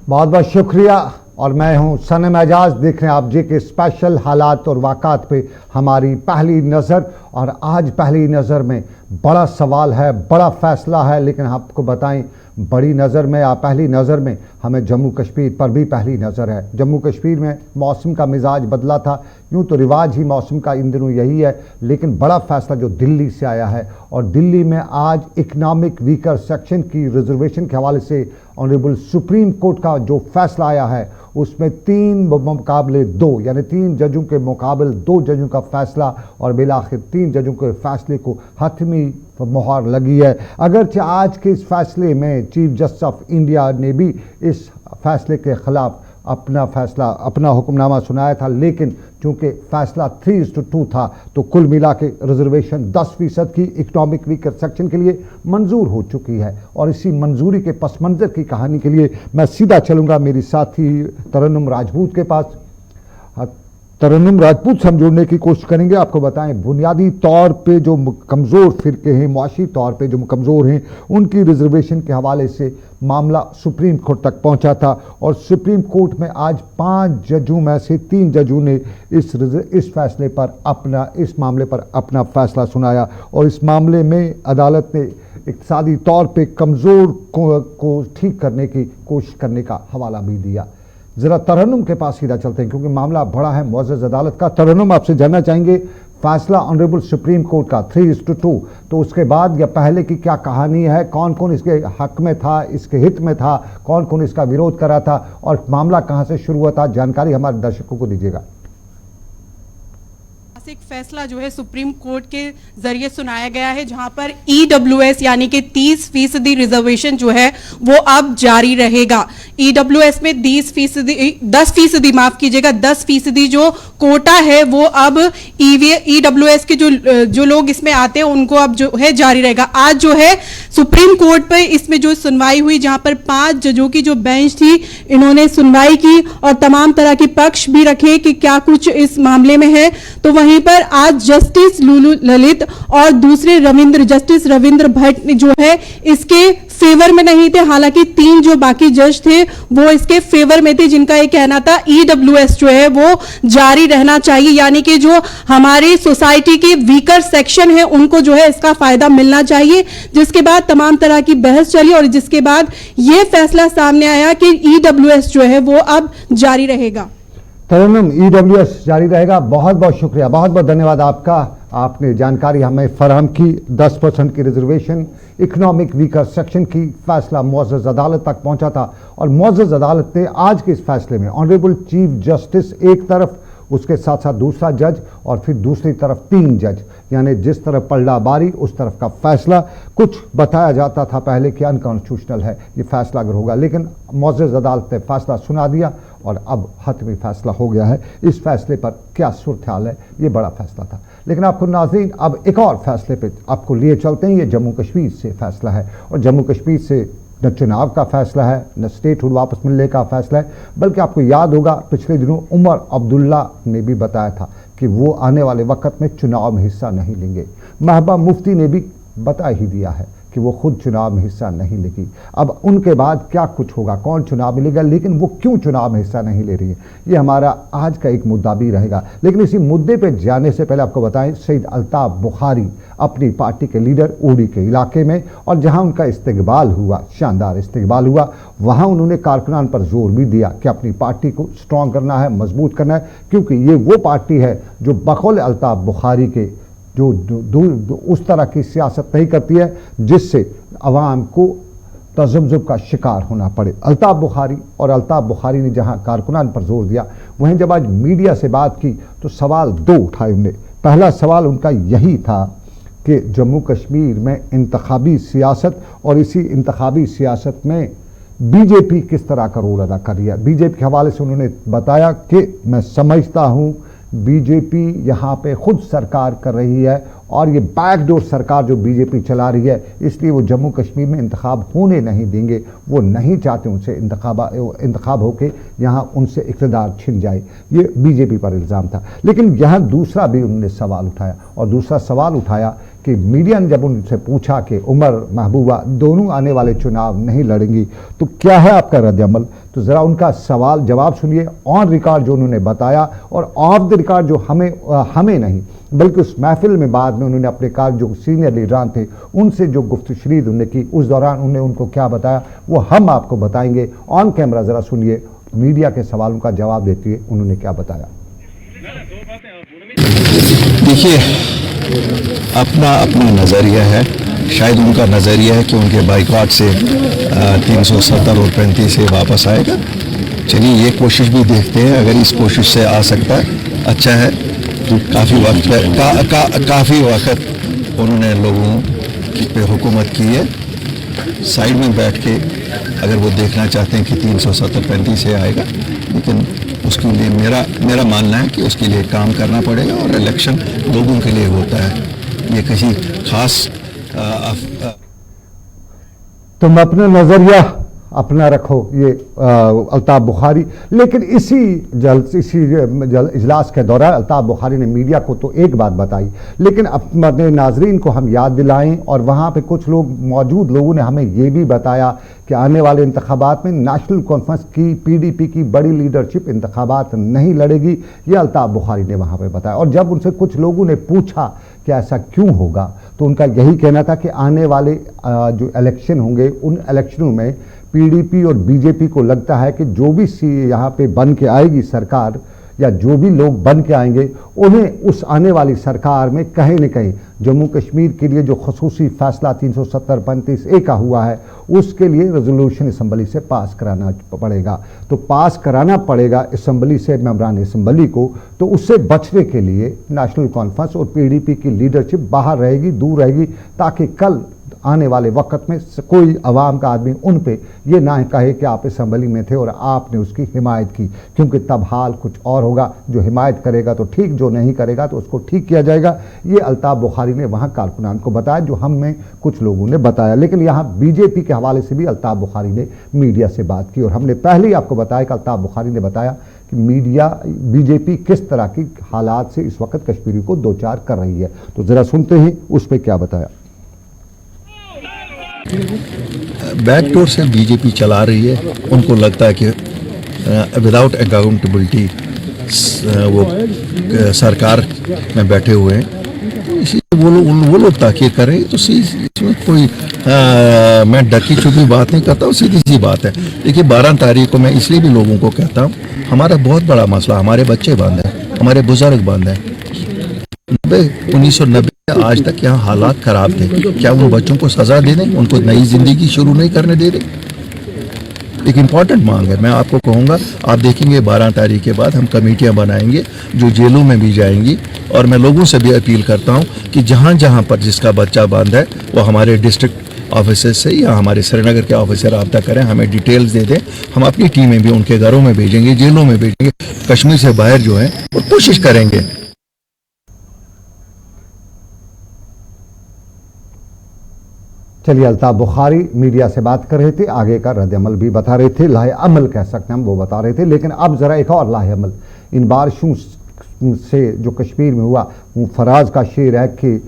बहुत बहुत शुक्रिया। और मैं हूं सनम एजाज। देख रहे हैं आप जी के स्पेशल हालात और वाक़ात पे हमारी पहली नज़र। और आज पहली नज़र में बड़ा सवाल है, बड़ा फ़ैसला है, लेकिन आपको बताएं बड़ी नज़र में या पहली नज़र में हमें जम्मू कश्मीर पर भी पहली नज़र है। जम्मू कश्मीर में मौसम का मिजाज बदला था, यूँ तो रिवाज ही मौसम का इन दिनों यही है, लेकिन बड़ा फ़ैसला जो दिल्ली से आया है। और दिल्ली में आज इकनॉमिक वीकर सेक्शन की रिजर्वेशन के हवाले से ऑनरेबल सुप्रीम कोर्ट का जो फैसला आया है उसमें 3 मुकाबले 2 यानी 3 जजों के मुकाबले 2 जजों का फैसला और बिलाखिर 3 जजों के फैसले को हतमी मोहर लगी है। अगरचे आज के इस फैसले में चीफ जस्टिस ऑफ इंडिया ने भी इस फैसले के खिलाफ अपना हुक्मनामा सुनाया था, लेकिन चूंकि फैसला 3:2 था तो कुल मिला के रिजर्वेशन 10% की इकनॉमिक वीकर सेक्शन के लिए मंजूर हो चुकी है। और इसी मंजूरी के पस मंज़र की कहानी के लिए मैं सीधा चलूँगा मेरी साथी तरन्नुम राजपूत के पास। तरन्नुम राजपूत से हम जोड़ने की कोशिश करेंगे। आपको बताएं बुनियादी तौर पे जो कमज़ोर फ़िरके हैं, मुआशी तौर पे जो कमज़ोर हैं, उनकी रिजर्वेशन के हवाले से मामला सुप्रीम कोर्ट तक पहुंचा था। और सुप्रीम कोर्ट में आज 5 जजों में से 3 जजों ने इस फैसले पर इस मामले पर अपना फैसला सुनाया। और इस मामले में अदालत ने इक़्तिसादी तौर पे कमज़ोर को ठीक करने की कोशिश करने का हवाला भी दिया। ज़रा तरन्नुम के पास सीधा चलते हैं क्योंकि मामला बड़ा है मुअज़्ज़ज़ अदालत का। तरन्नुम, आपसे जानना चाहेंगे फैसला ऑनरेबल सुप्रीम कोर्ट का 3:2, तो उसके बाद या पहले की क्या कहानी है, कौन कौन इसके हक में था, इसके हित में था, कौन कौन इसका विरोध करा था और मामला कहां से शुरू हुआ था, जानकारी हमारे दर्शकों को दीजिएगा। एक फैसला जो है सुप्रीम कोर्ट के जरिए सुनाया गया है जहां पर EWS यानी कि 30% रिजर्वेशन जो है वो अब जारी रहेगा। EWS में 10% माफ कीजिएगा 10% जो कोटा है वो अब EWS के जो लोग इसमें आते हैं उनको अब जो है जारी रहेगा। आज जो है सुप्रीम कोर्ट पर इसमें जो सुनवाई हुई जहां पर 5 जजों की जो बेंच थी इन्होंने सुनवाई की और तमाम तरह के पक्ष भी रखे कि क्या कुछ इस मामले में है। तो वहीं पर आज जस्टिस लुलु ललित और दूसरे जस्टिस रविंद्र भट्ट जो है इसके फेवर में नहीं थे, हालांकि 3 जो बाकी जज थे वो इसके फेवर में थे, जिनका ये कहना था EWS जो है वो जारी रहना चाहिए, यानी कि जो हमारी सोसाइटी के वीकर सेक्शन है उनको जो है इसका फायदा मिलना चाहिए। जिसके बाद तमाम तरह की बहस चली और जिसके बाद ये फैसला सामने आया कि EWS जो है वो अब जारी रहेगा। तरन्नुम, EWS जारी रहेगा। बहुत बहुत शुक्रिया, बहुत बहुत धन्यवाद आपका। आपने जानकारी हमें फराहम की। 10% की रिजर्वेशन इकनॉमिक वीकर सेक्शन की फैसला मुअज़्ज़ज़ अदालत तक पहुंचा था और मुअज़्ज़ज़ अदालत ने आज के इस फैसले में ऑनरेबल चीफ जस्टिस एक तरफ, उसके साथ साथ दूसरा जज और फिर दूसरी तरफ 3 जज, यानी जिस तरफ पलड़ा बारी उस तरफ का फैसला। कुछ बताया जाता था पहले कि अनकॉन्स्टिट्यूशनल है ये फैसला अगर होगा, लेकिन मुअज़्ज़ज़ अदालत ने फैसला सुना दिया और अब हतमी फैसला हो गया है। इस फैसले पर क्या सूरत हाल है, ये बड़ा फैसला था। लेकिन आपको नाज़रीन अब एक और फैसले पे आपको लिए चलते हैं। ये जम्मू कश्मीर से फैसला है और जम्मू कश्मीर से न चुनाव का फैसला है, न स्टेटहुड वापस मिलने का फैसला है, बल्कि आपको याद होगा पिछले दिनों उमर अब्दुल्ला ने भी बताया था कि वो आने वाले वक्त में चुनाव में हिस्सा नहीं लेंगे। महबूबा मुफ्ती ने भी बता ही दिया है कि वो खुद चुनाव में हिस्सा नहीं लेगी। अब उनके बाद क्या कुछ होगा, कौन चुनाव में लेगा, लेकिन वो क्यों चुनाव में हिस्सा नहीं ले रही है, ये हमारा आज का एक मुद्दा भी रहेगा। लेकिन इसी मुद्दे पे जाने से पहले आपको बताएं सईद अल्ताफ़ बुखारी अपनी पार्टी के लीडर उड़ी के इलाके में, और जहां उनका इस्तकबाल हुआ, शानदार इस्तकबाल हुआ, वहां उन्होंने कारकुनान पर जोर भी दिया कि अपनी पार्टी को स्ट्रॉन्ग करना है, मजबूत करना है, क्योंकि ये वो पार्टी है जो बकौल अल्ताफ़ बुखारी के जो उस तरह की सियासत नहीं करती है जिससे अवाम को तज़ब्ज़ुब का शिकार होना पड़े। अल्ताफ़ बुखारी ने जहां कारकुनान पर जोर दिया, वहीं जब आज मीडिया से बात की तो सवाल 2 उठाए उन्होंने। पहला सवाल उनका यही था कि जम्मू कश्मीर में इंतखाबी सियासत और इसी इंतखाबी सियासत में बीजेपी किस तरह का रोल अदा कर रही है। बीजेपी के हवाले से उन्होंने बताया कि मैं समझता हूँ बीजेपी यहाँ पे खुद सरकार कर रही है और ये बैकडोर सरकार जो बीजेपी चला रही है, इसलिए वो जम्मू कश्मीर में इंतखाब होने नहीं देंगे। वो नहीं चाहते उनसे इंतखाब होके यहाँ उनसे इक़्तिदार छिन जाए। ये बीजेपी पर इल्ज़ाम था। लेकिन यहाँ दूसरा भी उन्होंने सवाल उठाया और दूसरा सवाल उठाया कि मीडिया ने जब उनसे पूछा कि उमर महबूबा दोनों आने वाले चुनाव नहीं लड़ेंगी तो क्या है आपका रद्द-ए-अमल, तो ज़रा उनका सवाल जवाब सुनिए, ऑन रिकॉर्ड जो उन्होंने बताया और ऑफ द रिकॉर्ड जो हमें नहीं बल्कि उस महफिल में बाद में उन्होंने अपने कार जो सीनियर लीडरान थे उनसे जो गुफ्तशरीद उन्होंने की, उस दौरान उन्होंने उनको क्या बताया वो हम आपको बताएंगे ऑन कैमरा। ज़रा सुनिए मीडिया के सवालों का जवाब देते हुए उन्होंने क्या बताया। देखिए, अपना अपना नज़रिया है, शायद उनका नज़रिया है कि उनके बाइकआउट से 370 और 35 से वापस आएगा। चलिए ये कोशिश भी देखते हैं, अगर इस कोशिश से आ सकता है अच्छा है। तो काफ़ी वक्त उन्होंने लोगों पे हुकूमत की है, साइड में बैठ के अगर वो देखना चाहते हैं कि 370-35 से आएगा, लेकिन उसके लिए मेरा मानना है कि उसके लिए काम करना पड़ेगा और इलेक्शन लोगों के लिए होता है, ये किसी खास तुम अपना नजरिया अपना रखो, ये अल्ताफ बुखारी। लेकिन इसी इजलास के दौरान अल्ताफ बुखारी ने मीडिया को तो एक बात बताई, लेकिन अपने नाजरीन को हम याद दिलाएं और वहाँ पे कुछ लोग मौजूद लोगों ने हमें ये भी बताया कि आने वाले इंतखाबात में नेशनल कॉन्फ्रेंस की पीडीपी की बड़ी लीडरशिप इंतखाबात नहीं लड़ेगी, ये अल्ताफ बुखारी ने वहाँ पे बताया। और जब उनसे कुछ लोगों ने पूछा कि ऐसा क्यों होगा तो उनका यही कहना था कि आने वाले जो इलेक्शन होंगे उन इलेक्शनों में पीडीपी और बीजेपी को लगता है कि जो भी यहाँ पे बन के आएगी सरकार या जो भी लोग बन के आएंगे उन्हें उस आने वाली सरकार में कहीं न कहीं जम्मू कश्मीर के लिए जो खसूसी फैसला 370-35A का हुआ है उसके लिए रेजोल्यूशन असम्बली से पास कराना पड़ेगा। तो पास कराना पड़ेगा असम्बली से मेंबरान असम्बली को, तो उससे बचने के लिए नेशनल कॉन्फ्रेंस और पीडीपी की लीडरशिप बाहर रहेगी, दूर रहेगी, ताकि कल आने वाले वक्त में कोई अवाम का आदमी उन पे ये ना कहे कि आप असम्बली में थे और आपने उसकी हिमायत की, क्योंकि तब हाल कुछ और होगा। जो हिमायत करेगा तो ठीक, जो नहीं करेगा तो उसको ठीक किया जाएगा। ये अल्ताफ बुखारी ने वहाँ कारकुनान को बताया, जो हम में कुछ लोगों ने बताया। लेकिन यहाँ बीजेपी के हवाले से भी अल्ताफ बुखारी ने मीडिया से बात की और हमने पहले ही आपको बताया कि अल्ताफ बुखारी ने बताया कि बीजेपी किस तरह की हालात से इस वक्त कश्मीरी को दो चार कर रही है। तो ज़रा सुनते हैं उस पर क्या बताया। बैकडोर से बीजेपी चला रही है, उनको लगता है कि विदाउट अकाउंटेबिलिटी वो सरकार में बैठे हुए हैं, इसीलिए वो लोग ताकीद कर रहे हैं। तो इसमें कोई मैं डकी छुपी बात नहीं करता हूँ, सीधी सी बात है। देखिए 12 तारीख को मैं इसलिए भी लोगों को कहता हूँ, हमारा बहुत बड़ा मसला, हमारे बच्चे बंद हैं, हमारे बुजुर्ग बंद हैं। 1990 आज तक यहाँ हालात खराब थे, क्या उन बच्चों को सजा दे दें, उनको नई जिंदगी शुरू नहीं करने दे दें? एक इम्पॉर्टेंट मांग है, मैं आपको कहूँगा, आप देखेंगे 12 तारीख के बाद हम कमेटियाँ बनाएंगे जो जेलों में भी जाएंगी। और मैं लोगों से भी अपील करता हूँ कि जहाँ जहाँ पर जिसका बच्चा बंद है वो हमारे डिस्ट्रिक्ट ऑफिसर से या हमारे श्रीनगर के ऑफिस से रब्ता करें, हमें डिटेल्स दे दें, हम अपनी टीमें भी उनके घरों में भेजेंगे, जेलों में भेजेंगे, कश्मीर से बाहर जो है वो कोशिश करेंगे। चलिए, अल्ताफ बुखारी मीडिया से बात कर रहे थे, आगे का रद्द-ए-अमल भी बता रहे थे, लाहे-अमल कह सकते हैं हम, वो बता रहे थे। लेकिन अब ज़रा एक और लाहे-अमल, इन बारिशों से जो कश्मीर में हुआ, वो फराज का शेर है कि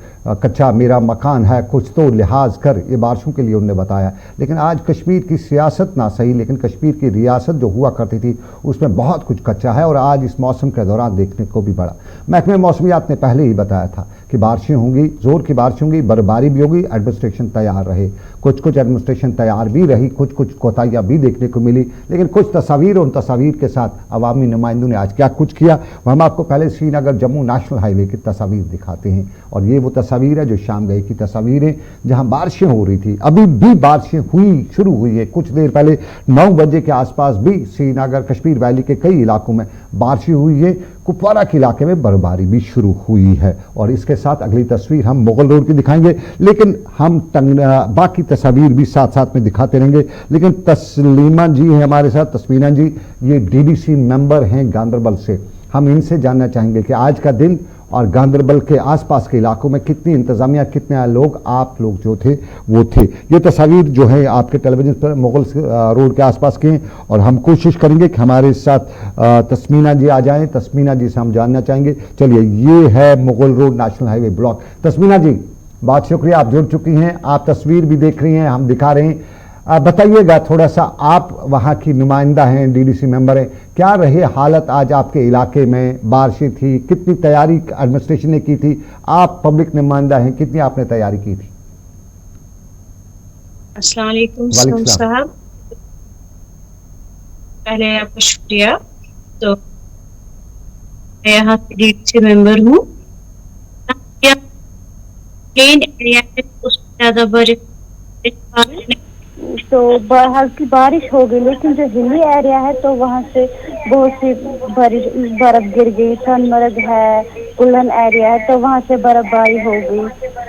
कच्चा मेरा मकान है, कुछ तो लिहाज कर, ये बारिशों के लिए उन्होंने बताया। लेकिन आज कश्मीर की सियासत ना सही, लेकिन कश्मीर की रियासत जो हुआ करती थी उसमें बहुत कुछ कच्चा है और आज इस मौसम के दौरान देखने को भी पड़ा। महकमे मौसमियात ने पहले ही बताया था कि बारिशें होंगी, जोर की बारिश होंगी, बर्फबारी भी होगी, एडमिनिस्ट्रेशन तैयार रहे। कुछ एडमिनिस्ट्रेशन तैयार भी रही, कुछ कोताहियाँ भी देखने को मिली, लेकिन कुछ तस्वीर, उन तस्वीर के साथ अवामी नुमाइंदों ने आज क्या कुछ किया वो हम आपको पहले श्रीनगर जम्मू नेशनल हाईवे की तस्वीर दिखाते हैं। और ये वो तस्वीर है जो शाम गई की तस्वीरें, जहां बारिशें हो रही थी। अभी भी बारिशें शुरू हुई है, कुछ देर पहले 9 बजे के आसपास भी श्रीनगर कश्मीर वैली के कई इलाकों में बारिशें हुई है। कुपवारा के इलाके में बर्फबारी भी शुरू हुई है। और इसके साथ अगली तस्वीर हम मुगल रोड की दिखाएंगे, लेकिन हम बाकी तस्वीर भी साथ साथ में दिखाते रहेंगे। लेकिन तस्लीमा जी हैं हमारे साथ, तस्मीना जी, ये डीडीसी मेंबर हैं गांदरबल से। हम इनसे जानना चाहेंगे कि आज का दिन और गांदरबल के आसपास के इलाकों में कितनी इंतजामिया, कितने लोग, आप लोग जो थे वो थे। ये तस्वीर जो है आपके टेलीविजन पर मुगल रोड के आसपास के हैं और हम कोशिश करेंगे कि हमारे साथ तस्मीना जी आ जाएं। तस्मीना जी से हम जानना चाहेंगे। चलिए, ये है Mughal road national highway block. Tasmina ji, बहुत शुक्रिया, आप जुड़ चुकी हैं, आप तस्वीर भी देख रही हैं, हम दिखा रहे हैं। बताइएगा थोड़ा सा, आप वहाँ की नुमाइंदा हैं, डीडीसी मेंबर हैं, क्या रहे हालत आज आपके इलाके में? बारिशें थी, कितनी तैयारी एडमिनिस्ट्रेशन ने की थी? आप पब्लिक नुमाइंदा हैं, कितनी आपने तैयारी की थी? अस्सलाम वालेकुम साहब, पहले आपका शुक्रिया। तो मैं यहाँ की डीडीसी मेंबर हूँ। प्लेन एरिया में उसमें ज्यादा बारिश, तो हल्की बारिश हो गई, लेकिन जो हिली एरिया है तो वहाँ से बहुत सी बर्फ गिर गई। सोनमर्ग है, कुल्लन एरिया है, तो वहाँ से बर्फबारी हो गई।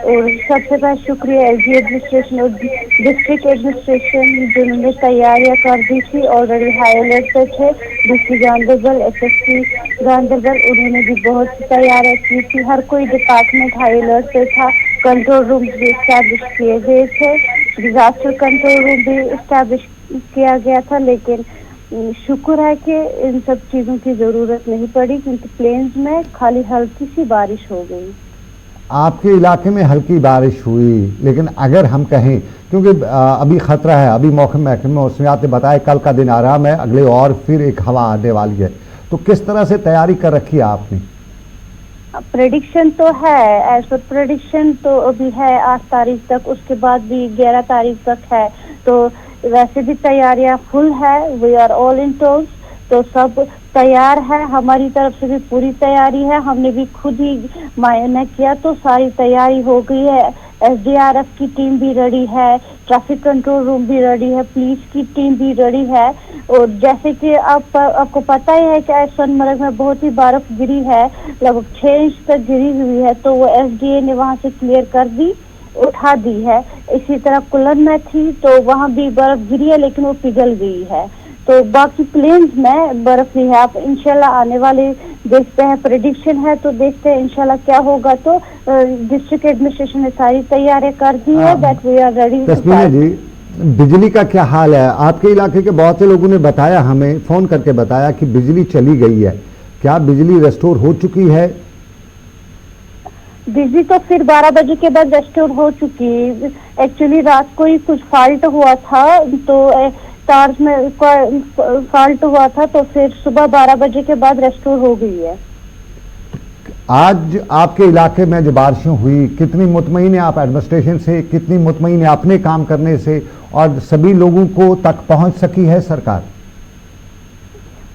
और सबसे पहले शुक्रिया एसडी एडमिनिस्ट्रेशन और डिस्ट्रिक्ट एडमिनिस्ट्रेशन, जिन्होंने तैयारियां कर दी थी। ऑलरेडी हाई अलर्ट पे थे डिस्ट्रिक्ट गांधरबल, एसएसपी गांधरबल, उन्होंने भी बहुत सी तैयारियां की थी। हर कोई डिपार्टमेंट हाई अलर्ट पे था। कंट्रोल रूम भी इस्टेब्लिश किए गए थे, डिजास्टर कंट्रोल रूम भी इस्टेब्लिश किया गया था। लेकिन शुक्र है कि इन सब चीज़ों की ज़रूरत नहीं पड़ी, क्योंकि प्लेन्स में खाली हल्की सी बारिश हो गई। आपके इलाके में हल्की बारिश हुई, लेकिन अगर हम कहें, क्योंकि अभी खतरा है, अभी मौसम महकमे मौसमियात ने बताया कल का दिन आराम है, अगले और फिर एक हवा आने वाली है, तो किस तरह से तैयारी कर रखी है आपने? प्रेडिक्शन तो है, एज पर प्रेडिक्शन तो अभी है 8 तारीख तक, उसके बाद भी 11 तारीख तक है। तो वैसे भी तैयारियां फुल है, we are all in tolls, तो सब तैयार है। हमारी तरफ से भी पूरी तैयारी है, हमने भी खुद ही मायना किया, तो सारी तैयारी हो गई है। एसडीआरएफ की टीम भी रेडी है, ट्रैफिक कंट्रोल रूम भी रेडी है, पुलिस की टीम भी रेडी है। और जैसे कि आपको पता ही है कि सोनमर्ग में बहुत ही बर्फ गिरी है, लगभग 6 इंच तक गिरी हुई है, तो वो एसडीए ने वहां से क्लियर कर दी, उठा दी है। इसी तरह कुल्लन में थी तो वहां भी बर्फ गिरी है, लेकिन वो पिघल गई है। तो बाकी प्लेन्स में बर्फ ही है। आप इंशाल्लाह आने वाले देखते हैं, प्रेडिक्शन है तो देखते हैं इंशाल्लाह क्या होगा। तो डिस्ट्रिक्ट एडमिनिस्ट्रेशन ने सारी तैयारियां कर दी है, दैट वी आर रेडी। तस्मीना जी, बिजली का क्या हाल है? आपके इलाके के बहुत से लोगों ने बताया, हमें फोन करके बताया कि बिजली चली गई है, क्या बिजली रेस्टोर हो चुकी है? बिजली तो फिर 12 बजे के बाद रेस्टोर हो चुकी है। एक्चुअली रात को ही कुछ फॉल्ट हुआ था, तो तार्स में फॉल्ट हुआ था, तो फिर सुबह 12 बजे के बाद रेस्टोर हो गई है। आज आपके इलाके में जो बारिशें हुई, कितनी मुतमईन है आप एडमिनिस्ट्रेशन से, कितनी मुतमईन है अपने काम करने से, और सभी लोगों को तक पहुंच सकी है सरकार?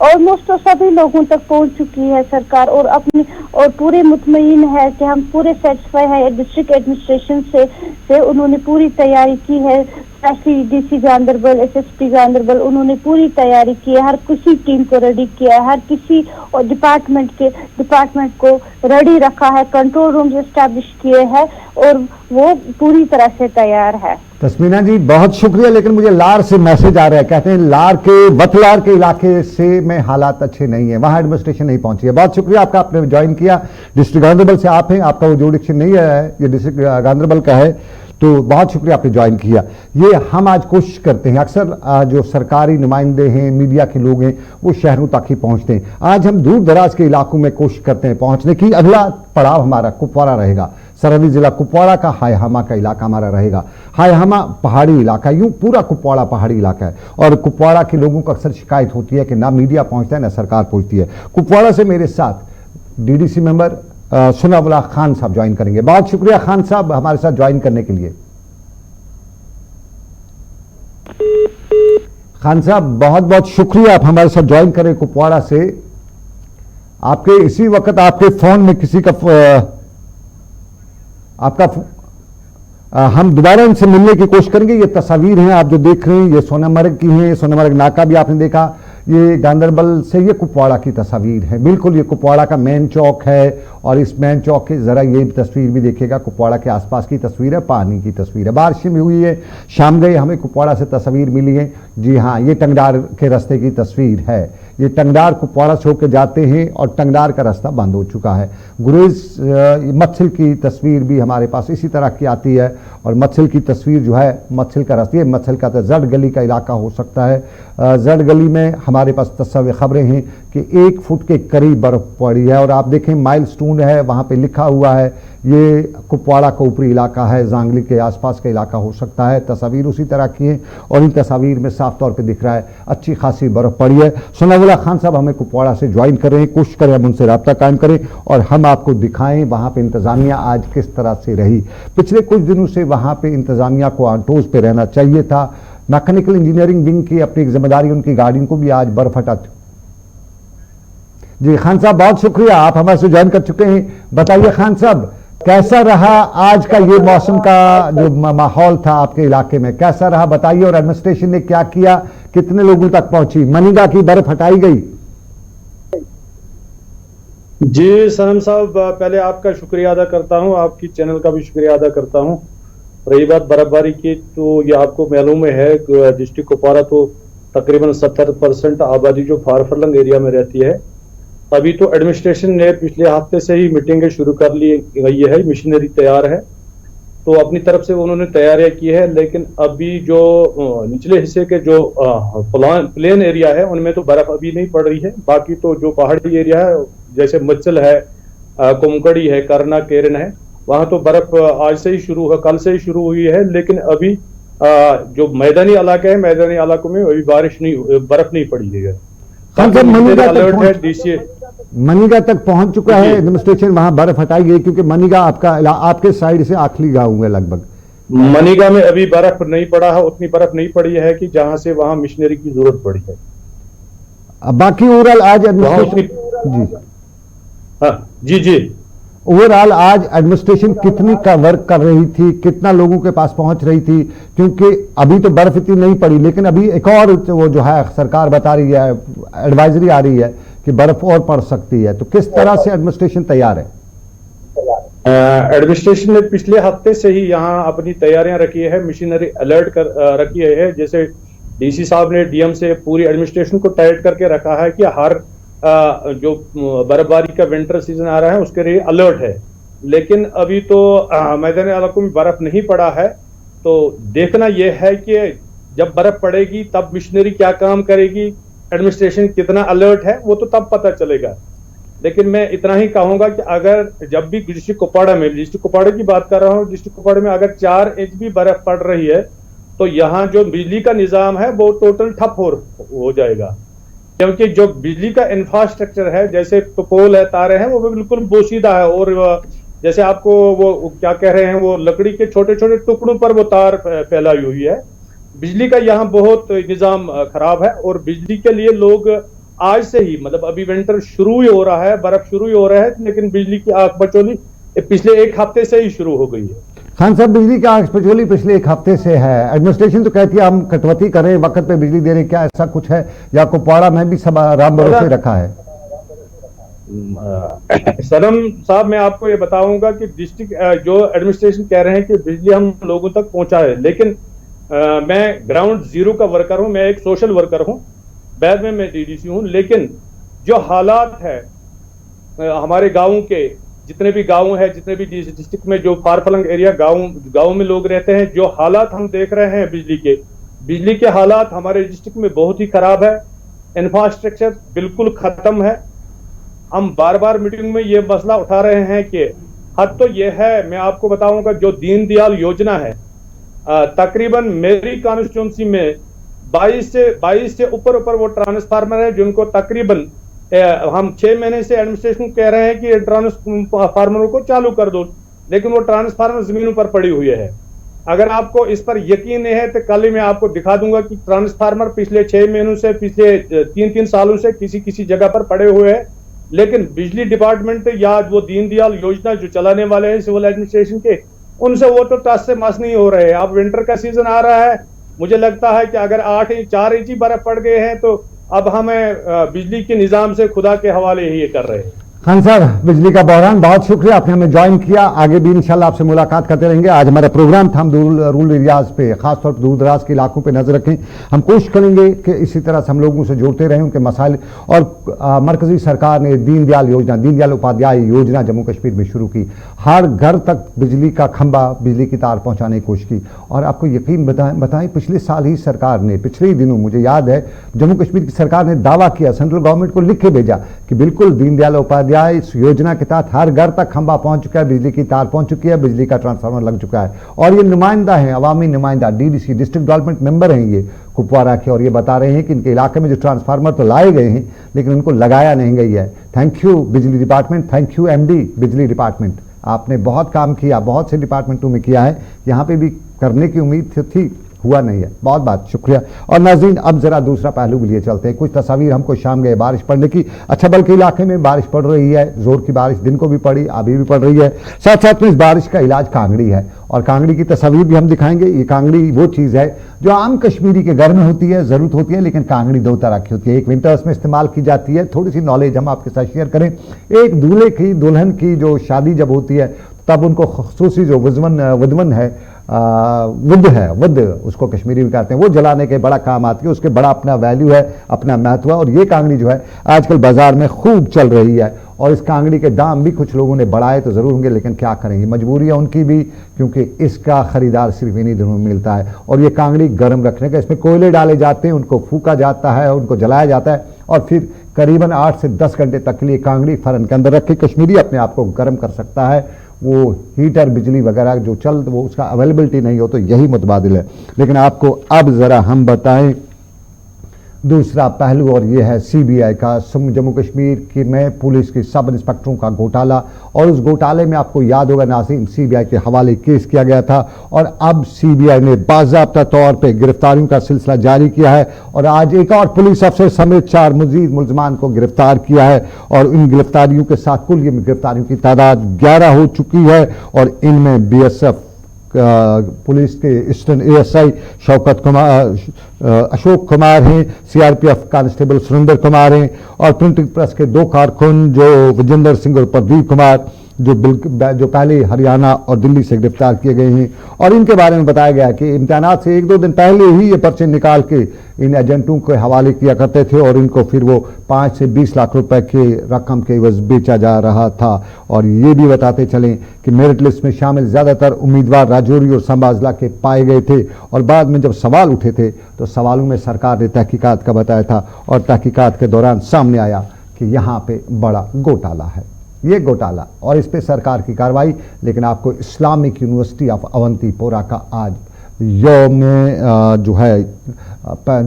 ऑलमोस्ट तो सभी लोगों तक पहुंच चुकी है सरकार, और पूरे मुतमईन है कि हम पूरे सेटिस्फाई है डिस्ट्रिक्ट एडमिनिस्ट्रेशन से उन्होंने पूरी तैयारी की है। Specially DC Ganderbal, SSP Ganderbal, उन्होंने पूरी तैयारी की है, हर किसी टीम को रेडी किया है, हर किसी और डिपार्टमेंट को रेडी रखा है, कंट्रोल रूम एस्टैब्लिश किए हैं, और वो पूरी तरह से तैयार है। तस्मीना जी बहुत शुक्रिया, लेकिन मुझे लार से मैसेज आ रहा है, कहते हैं लार के वतलार के इलाके से में हालात अच्छे नहीं है, वहां एडमिनिस्ट्रेशन नहीं पहुंची है। बहुत शुक्रिया आपका, आपने ज्वाइन किया। डिस्ट्रिक्ट गांधरबल से आप हैं, आपका वो जुरिडिक्शन नहीं है, ये डिस्ट्रिक्ट गांधरबल का है, तो बहुत शुक्रिया आपने ज्वाइन किया। ये हम आज कोशिश करते हैं, अक्सर जो सरकारी नुमाइंदे हैं, मीडिया के लोग हैं, वो शहरों तक ही पहुंचते हैं। आज हम दूर दराज के इलाकों में कोशिश करते हैं पहुंचने की। अगला पड़ाव हमारा कुपवाड़ा रहेगा, सरहदी जिला कुपवाड़ा का हायहामा का इलाका हमारा रहेगा। हायहामा पहाड़ी इलाका, यूं पूरा कुपवाड़ा पहाड़ी इलाका है, और कुपवाड़ा के लोगों को अक्सर शिकायत होती है कि ना मीडिया पहुंचता है ना सरकार पहुंचती है। कुपवाड़ा से मेरे साथ डीडीसी मेंबर सुनाउल्लाह खान साहब ज्वाइन करेंगे। बहुत शुक्रिया खान साहब हमारे साथ ज्वाइन करने के लिए। खान साहब बहुत बहुत शुक्रिया, आप हमारे साथ ज्वाइन करें कुपवाड़ा से। आपके इसी वक्त आपके फोन में किसी का हम दोबारा इनसे मिलने की कोशिश करेंगे। ये तस्वीर हैं आप जो देख रहे हैं, ये सोनामर्ग की हैं, सोनामर्ग नाका भी आपने देखा, ये गांधरबल से ये कुपवाड़ा की तस्वीर है। बिल्कुल ये कुपवाड़ा का मेन चौक है, और इस मेन चौक के ज़रा ये तस्वीर भी देखिएगा, कुपवाड़ा के आसपास की तस्वीर है, पानी की तस्वीर है। बारिश भी हुई है, शाम गए हमें कुपवाड़ा से तस्वीर मिली है। जी हाँ, ये टंगडार के रास्ते की तस्वीर है। ये टंगडार कुपवाड़ा से होकर जाते हैं और टंगडार का रास्ता बंद हो चुका है। गुरेज मत्सिल की तस्वीर भी हमारे पास इसी तरह की आती है, और मत्सिल की तस्वीर जो है, मत्सिल का रास्ता, ये मत्सिल का तो जड़ गली का इलाका हो सकता है। जड़ गली में हमारे पास खबरें हैं कि 1 फुट के करीब बर्फ पड़ी है, और आप देखें माइलस्टोन महत्वपूर्ण है। वहाँ पे लिखा हुआ है ये कुपवाड़ा का ऊपरी इलाका है, जांगली के आसपास का इलाका हो सकता है। तस्वीर उसी तरह की है और इन तस्वीर में साफ तौर पे दिख रहा है अच्छी खासी बर्फ पड़ी है। सनाउल्लाह खान साहब हमें कुपवाड़ा से ज्वाइन कर रहे हैं, कोशिश करें हम उनसे रब्ता कायम करें और हम आपको दिखाएं वहाँ पे इंतजामिया आज किस तरह से रही। पिछले कुछ दिनों से वहाँ पे इंतजामिया को आंटोज पे रहना चाहिए था। मैकेनिकल इंजीनियरिंग विंग की अपनी एक जिम्मेदारी, उनकी गाड़ियों को भी आज बर्फ हटा। जी खान साहब बहुत शुक्रिया, आप हमारे से ज्वाइन कर चुके हैं। बताइए खान साहब, कैसा रहा आज का ये मौसम का जो माहौल था आपके इलाके में, कैसा रहा बताइए, और एडमिनिस्ट्रेशन ने क्या किया, कितने लोगों तक पहुंची, मनरेगा की बर्फ हटाई गई? जी सनम साहब, पहले आपका शुक्रिया अदा करता हूं, आपकी चैनल का भी शुक्रिया अदा करता हूं। रही बात बर्फबारी की, तो ये आपको मालूम है डिस्ट्रिक्ट कुपवाड़ा तो तकरीबन 70% आबादी जो फार फलंग एरिया में रहती है। अभी तो एडमिनिस्ट्रेशन ने पिछले हफ्ते से ही मीटिंगें शुरू कर ली गई है, मशीनरी तैयार है, तो अपनी तरफ से उन्होंने तैयारियां की है। लेकिन अभी जो निचले हिस्से के जो प्लेन एरिया है उनमें तो बर्फ अभी नहीं पड़ रही है। बाकी तो जो पहाड़ी एरिया है जैसे मच्चल है, कुमकड़ी है, करना, केरन है, वहां तो बर्फ आज से ही शुरू है, कल से ही शुरू हुई है। लेकिन अभी जो मैदानी इलाके हैं, मैदानी इलाकों में अभी बर्फ नहीं पड़ी है। मनरेगा तक पहुंच चुका है एडमिनिस्ट्रेशन, वहां बर्फ हटाई गई क्योंकि मनरेगा आपके साइड से आखिरी गांव है लगभग। मनरेगा में अभी बर्फ नहीं पड़ा है, उतनी बर्फ नहीं पड़ी है कि जहां से वहां मशीनरी की जरूरत पड़ी है। बाकी ओवरऑल आज एडमिनिस्ट्रेशन जी ओवरऑल आज एडमिनिस्ट्रेशन कितनी का वर्क कर रही थी, कितना लोगों के पास पहुंच रही थी? क्योंकि अभी तो बर्फ इतनी नहीं पड़ी, लेकिन अभी एक और वो जो है सरकार बता रही है, एडवाइजरी आ रही है कि बर्फ और पड़ सकती है, तो किस तरह से एडमिनिस्ट्रेशन तैयार है? एडमिनिस्ट्रेशन ने पिछले हफ्ते से ही यहाँ अपनी तैयारियां रखी है, मशीनरी अलर्ट कर रखी है। जैसे डीसी साहब ने डीएम से पूरी एडमिनिस्ट्रेशन को टाइट करके रखा है कि हर जो बर्फबारी का विंटर सीजन आ रहा है उसके लिए अलर्ट है। लेकिन अभी तो मैदानी इलाकों में बर्फ नहीं पड़ा है, तो देखना यह है कि जब बर्फ पड़ेगी तब मशीनरी क्या काम करेगी, एडमिनिस्ट्रेशन कितना अलर्ट है, वो तो तब पता चलेगा। लेकिन मैं इतना ही कहूंगा कि अगर जब भी डिस्ट्रिक्ट कुपवाड़ा की बात कर रहा हूँ, डिस्ट्रिक्ट कुपवाड़ा में अगर 4 इंच भी बर्फ पड़ रही है तो यहाँ जो बिजली का निजाम है वो टोटल ठप हो जाएगा। क्योंकि जो बिजली का इंफ्रास्ट्रक्चर है, जैसे तो पोल है, तारे हैं, वो बिल्कुल बोसीदा है और जैसे आपको वो क्या कह रहे हैं, वो लकड़ी के छोटे छोटे टुकड़ों पर वो तार फैलाई हुई है। बिजली का यहाँ बहुत निजाम खराब है और बिजली के लिए लोग आज से ही, मतलब अभी विंटर शुरू ही हो रहा है, बर्फ शुरू ही हो रहा है, लेकिन बिजली की आग बचौली पिछले एक हफ्ते से ही शुरू हो गई है। खान साहब, बिजली की आग बचौली पिछले एक हफ्ते से है, एडमिनिस्ट्रेशन तो कहती है हम कटौती करें, वक्त पे बिजली दे रहे, क्या ऐसा कुछ है या कुपवाड़ा में भी सब राम भरोसे रखा है? सनम साहब, मैं आपको ये बताऊंगा कि डिस्ट्रिक्ट जो एडमिनिस्ट्रेशन कह रहे हैं कि बिजली हम लोगों तक पहुंचाए, लेकिन मैं ग्राउंड जीरो का वर्कर हूं, मैं एक सोशल वर्कर हूं, बाद में मैं डीडीसी हूं। लेकिन जो हालात है हमारे गाँव के, जितने भी गांव है, जितने भी डिस्ट्रिक्ट में जो फार फलंग एरिया गांव में लोग रहते हैं, जो हालात हम देख रहे हैं बिजली के हालात हमारे डिस्ट्रिक्ट में बहुत ही खराब है। इंफ्रास्ट्रक्चर बिल्कुल खत्म है। हम बार बार मीटिंग में ये मसला उठा रहे हैं कि हद तो ये है, मैं आपको बताऊंगा, जो दीनदयाल योजना है, तकरीबन मेरी कॉन्स्टिट्यूंसी में 22 से ऊपर वो ट्रांसफार्मर है जिनको तकरीबन हम 6 महीने से एडमिनिस्ट्रेशन कह रहे हैं कि ट्रांसफार्मरों को चालू कर दो, लेकिन वो ट्रांसफार्मर जमीनों पर पड़ी हुई है। अगर आपको इस पर यकीन नहीं है तो कल ही मैं आपको दिखा दूंगा कि ट्रांसफार्मर पिछले 6 महीनों से, पिछले 3 सालों से किसी जगह पर पड़े हुए हैं। लेकिन बिजली डिपार्टमेंट या वो दीनदयाल योजना जो चलाने वाले हैं सिविल एडमिनिस्ट्रेशन के, उनसे वो तो टस से मस नहीं हो रहे हैं। अब विंटर का सीजन आ रहा है, मुझे लगता है कि अगर 4 इंच बर्फ पड़ गए हैं तो अब हमें बिजली के निजाम से खुदा के हवाले ही ये कर रहे हैं। खान साहब, बिजली का बहरान, बहुत शुक्रिया आपने हमें ज्वाइन किया। आगे भी इंशाल्लाह आपसे मुलाकात करते रहेंगे। आज हमारा प्रोग्राम था हम रूरल एरियाज पे, खासतौर पर दूर दराज के इलाकों पे नजर रखें। हम कोशिश करेंगे कि इसी तरह से हम लोगों से जोड़ते रहें, उनके मसाइल। और मरकजी सरकार ने दीनदयाल उपाध्याय योजना जम्मू कश्मीर में शुरू की, हर घर तक बिजली का खंभा, बिजली की तार पहुँचाने की कोशिश की। और आपको यकीन बताएं पिछले साल ही सरकार ने, पिछले ही दिनों मुझे याद है, जम्मू कश्मीर की सरकार ने दावा किया, सेंट्रल गवर्नमेंट को लिख के भेजा कि बिल्कुल दीनदयाल उपाध्याय गया है। इस योजना के तहत हर घर तक खंबा पहुंच चुका है, बिजली की तार पहुंच चुकी है, बिजली का ट्रांसफार्मर लग चुका है। और ये नुमाइंदा है, अवामी नुमाइंदा, डीडीसी डिस्ट्रिक्ट डेवलपमेंट मेंबर हैं ये कुपवारा के, और ये बता रहे हैं कि इनके इलाके में जो ट्रांसफार्मर तो लाए गए हैं लेकिन उनको लगाया नहीं गई है। थैंक यू बिजली डिपार्टमेंट, थैंक यू एमडी बिजली डिपार्टमेंट, आपने बहुत काम किया, बहुत से डिपार्टमेंटों में किया है, यहाँ पे भी करने की उम्मीद थी, हुआ नहीं है। बहुत बहुत शुक्रिया। और नाज़रीन अब जरा दूसरा पहलू के लिए चलते हैं। कुछ तस्वीर हमको शाम गए बारिश पड़ने की। अच्छा बल के इलाके में बारिश पड़ रही है, जोर की बारिश दिन को भी पड़ी, अभी भी पड़ रही है। साथ साथ में इस बारिश का इलाज कांगड़ी है, और कांगड़ी की तस्वीर भी हम दिखाएंगे। ये कांगड़ी वो चीज़ है जो आम कश्मीरी के घर में होती है, ज़रूरत होती है, लेकिन कांगड़ी दो तरह की होती है। एक विंटर्स में इस्तेमाल की जाती है, थोड़ी सी नॉलेज हम आपके साथ शेयर करें। एक दूल्हे की दुल्हन की जो शादी जब होती है तब उनको खसूसी जो वदवन है, वुद उसको कश्मीरी में कहते हैं, वो जलाने के बड़ा काम आती है, उसके बड़ा अपना वैल्यू है, अपना महत्व है। और ये कांगड़ी जो है आजकल बाजार में खूब चल रही है, और इस कांगड़ी के दाम भी कुछ लोगों ने बढ़ाए तो ज़रूर होंगे, लेकिन क्या करेंगे, मजबूरी है उनकी भी, क्योंकि इसका खरीदार सिर्फ इन्हीं दिनों में मिलता है। और ये कांगड़ी गर्म रखने का, इसमें कोयले डाले जाते हैं, उनको फूका जाता है, उनको जलाया जाता है, और फिर करीबन 8 से 10 घंटे तक के लिए कांगड़ी फरन के अंदर रख के कश्मीरी अपने आप को गर्म कर सकता है। वो हीटर बिजली वगैरह जो वो उसका अवेलेबिलिटी नहीं हो तो यही मुतबादिल है। लेकिन आपको अब ज़रा हम बताएं दूसरा पहलू, और ये है सीबीआई का, जम्मू कश्मीर की में पुलिस के सब इंस्पेक्टरों का घोटाला। और उस घोटाले में आपको याद होगा नाज़रीन, सीबीआई के हवाले केस किया गया था, और अब सीबीआई ने बाज़ाब्ता तौर पे गिरफ्तारियों का सिलसिला जारी किया है, और आज एक और पुलिस अफसर समेत 4 मजीद मुलजमान को गिरफ्तार किया है। और इन गिरफ्तारियों के साथ कुल ये गिरफ्तारियों की तादाद 11 हो चुकी है, और इनमें बीएसएफ पुलिस के ईस्टर्न एएसआई शौकत कुमार, अशोक कुमार हैं, सीआरपीएफ कांस्टेबल सुरेंद्र कुमार हैं, और प्रिंटिंग प्रेस के 2 कारकुन जो विजेंद्र सिंह और प्रदीप कुमार जो पहले हरियाणा और दिल्ली से गिरफ्तार किए गए हैं। और इनके बारे में बताया गया कि इम्तिहानात से 1-2 दिन पहले ही ये पर्चे निकाल के इन एजेंटों के हवाले किया करते थे, और इनको फिर वो 5 से 20 लाख रुपए के रकम के एवज बेचा जा रहा था। और ये भी बताते चलें कि मेरिट लिस्ट में शामिल ज़्यादातर उम्मीदवार राजौरी और सांबा जिला के पाए गए थे, और बाद में जब सवाल उठे थे तो सवालों में सरकार ने तहकीकात का बताया था, और तहकीकात के दौरान सामने आया कि यहाँ पे बड़ा घोटाला है। ये घोटाला और इस पे सरकार की कार्रवाई। लेकिन आपको इस्लामिक यूनिवर्सिटी ऑफ अवंतीपोरा का आज यौम जो है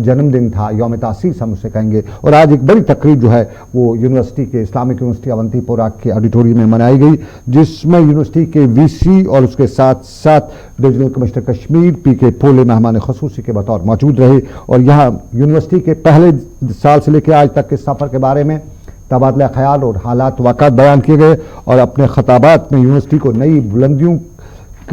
जन्मदिन था, यौम तासीस हम उसे कहेंगे, और आज एक बड़ी तकरीब जो है वो यूनिवर्सिटी के इस्लामिक यूनिवर्सिटी अवंतीपोरा के ऑडिटोरियम में मनाई गई, जिसमें यूनिवर्सिटी के वीसी और उसके साथ साथ डिविजनल कमिश्नर कश्मीर पीके पोले मेहमान खसूसी के बतौर मौजूद रहे। और यहाँ यूनिवर्सिटी के पहले साल से लेकर आज तक के सफ़र के बारे में तबादला ख्याल और हालात वाक़ात बयान किए गए, और अपने खताबात में यूनिवर्सिटी को नई बुलंदियों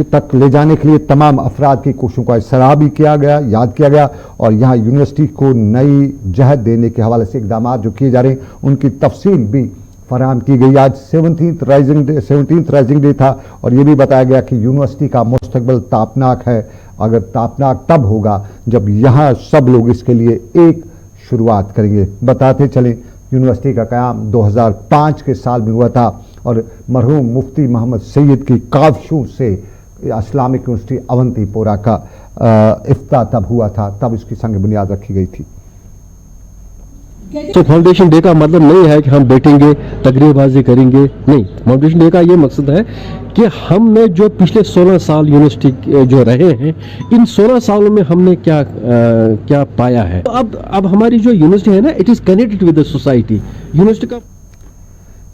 तक ले जाने के लिए तमाम अफराद की कोशिशों का सराहा भी किया गया, याद किया गया। और यहाँ यूनिवर्सिटी को नई जहद देने के हवाले से इकदाम जो किए जा रहे हैं उनकी तफसील भी फराहम की गई। आज 17th राइजिंग डे था, और ये भी बताया गया कि यूनिवर्सिटी का मुस्तकबिल तापनाक है। अगर तापनाक तब होगा जब यहाँ सब लोग इसके लिए एक शुरुआत करेंगे। बताते चलें यूनिवर्सिटी का क़याम 2005 के साल में हुआ था, और मरहूम मुफ्ती मोहम्मद सैयद की काविशों से इस्लामिक यूनिवर्सिटी अवंतीपोरा का इफ्ता तब हुआ था, तब इसकी संग बुनियाद रखी गई थी। तो फाउंडेशन डे का मतलब नहीं है कि हम बैठेंगे तकरीरबाजी करेंगे, नहीं। फाउंडेशन डे का ये मकसद है कि हमने जो पिछले 16 साल यूनिवर्सिटी जो रहे हैं, इन 16 सालों में हमने क्या पाया है। तो अब हमारी जो यूनिवर्सिटी है ना, it is connected with the society. University का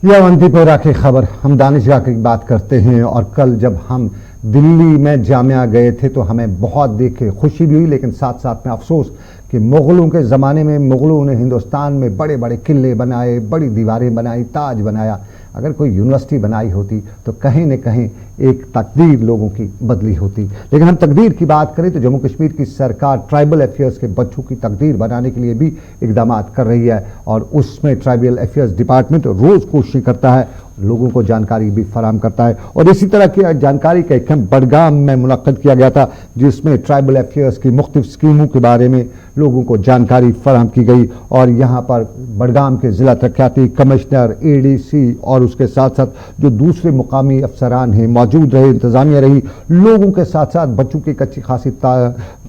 यह अवंतीपोरा की खबर, हम दानिशगाह की बात करते हैं। और कल जब हम दिल्ली में जामिया गए थे तो हमें बहुत देख के खुशी भी हुई, लेकिन साथ साथ में अफसोस कि मुग़लों के ज़माने में मुग़लों ने हिंदुस्तान में बड़े बड़े किले बनाए, बड़ी दीवारें बनाई, ताज बनाया। अगर कोई यूनिवर्सिटी बनाई होती तो कहीं न कहीं एक तकदीर लोगों की बदली होती। लेकिन हम तकदीर की बात करें तो जम्मू कश्मीर की सरकार ट्राइबल अफेयर्स के बच्चों की तकदीर बनाने के लिए भी इकदाम कर रही है, और उसमें ट्राइबल अफेयर्स डिपार्टमेंट रोज़ कोशिश करता है, लोगों को जानकारी भी फराहम करता है। और इसी तरह की जानकारी का एक कैंप बडगाम में मुनक्कद किया गया था, जिसमें ट्राइबल अफेयर्स की मुख्तलिफ स्कीमों के बारे में लोगों को जानकारी फराहम की गई। और यहाँ पर बडगाम के ज़िला तरक्याती कमिश्नर, एडीसी और उसके साथ साथ जो दूसरे मुकामी अफसरान हैं मौजूद रहे, इंतज़ामिया रही, लोगों के साथ साथ बच्चों की एक अच्छी खासी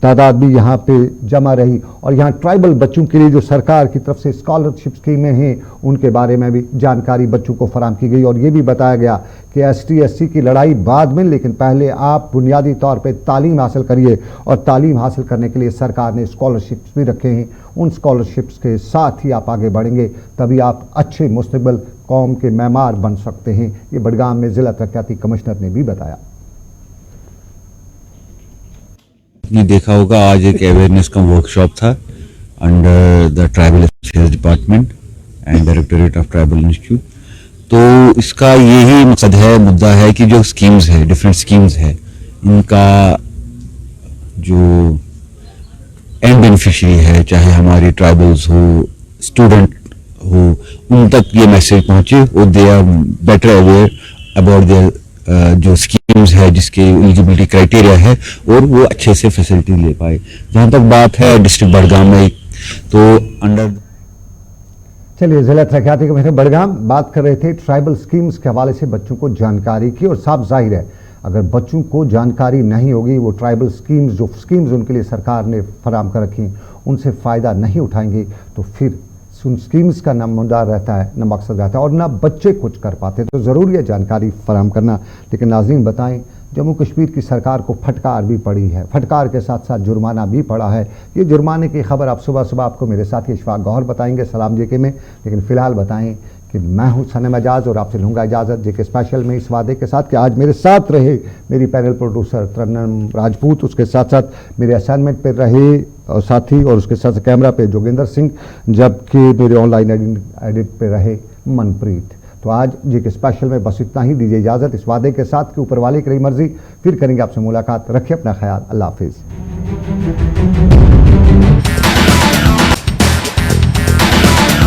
तादाद भी यहाँ पे जमा रही। और यहाँ ट्राइबल बच्चों के लिए जो सरकार की तरफ से स्कॉलरशिप स्कीमें हैं उनके बारे में भी जानकारी बच्चों को फराहम की गई। और ये भी बताया गया कि ST SC की लड़ाई बाद में, लेकिन पहले आप बुनियादी तौर पे तालीम हासिल करिए। और तालीम हासिल करने के लिए सरकार ने स्कॉलरशिप्स भी रखे हैं। उन स्कॉलरशिप्स के साथ ही आप आगे बढ़ेंगे, तभी आप अच्छे मुस्तकबिल कौम के मेमार बन सकते हैं। ये बडगाम में ज़िला तरक्याती कमिश्नर ने भी बताया। आपने देखा होगा आज एक अवेयरनेस का वर्कशॉप था under the tribal affairs department and directorate of tribal institute. तो इसका यही मकसद है, मुद्दा है कि जो स्कीम्स है, डिफरेंट स्कीम्स है, इनका जो एंड बेनिफिशियरी है, चाहे हमारी ट्राइबल्स हो, स्टूडेंट हो, उन तक ये मैसेज पहुंचे और they are better aware about their जो स्कीम्स है, जिसके एलिजिबिलिटी क्राइटेरिया है, और वो अच्छे से फैसिलिटी ले पाए। जहाँ तक बात है डिस्ट्रिक्ट बडगाम में, तो अंडर चलिए, जिला तरक्याती कमिश्नर बडगाम बात कर रहे थे ट्राइबल स्कीम्स के हवाले से बच्चों को जानकारी की। और साफ जाहिर है, अगर बच्चों को जानकारी नहीं होगी, वो ट्राइबल स्कीम्स, जो स्कीम्स उनके लिए सरकार ने फराम कर रखी, उनसे फ़ायदा नहीं उठाएंगे, तो फिर उन स्कीम्स का ना मुद्दा रहता है, ना मकसद रहता है, और ना बच्चे कुछ कर पाते। तो ज़रूरी है जानकारी फराम करना। लेकिन नाज़रीन बताएं, जम्मू कश्मीर की सरकार को फटकार भी पड़ी है, फटकार के साथ साथ जुर्माना भी पड़ा है। ये जुर्माने की खबर आप सुबह सुबह आपको मेरे साथी इशफाक गौहर बताएंगे सलाम जेके में। लेकिन फ़िलहाल बताएं कि मैं हूं सनम एजाज और आपसे लूँगा इजाज़त जेके स्पेशल में, इस वादे के साथ कि आज मेरे साथ रहे मेरी पैनल प्रोड्यूसर तरन्नुम राजपूत, उसके साथ साथ मेरे असाइनमेंट पर रहे और साथी, और उसके साथ कैमरा पे जोगिंदर सिंह, जबकि मेरे ऑनलाइन एडिट पे रहे मनप्रीत। तो आज जेके स्पेशल में बस इतना ही। दीजिए इजाज़त इस वादे के साथ कि ऊपर वाले की रही मर्जी, फिर करेंगे आपसे मुलाकात। रखिए अपना ख्याल, अल्लाह हाफिज़।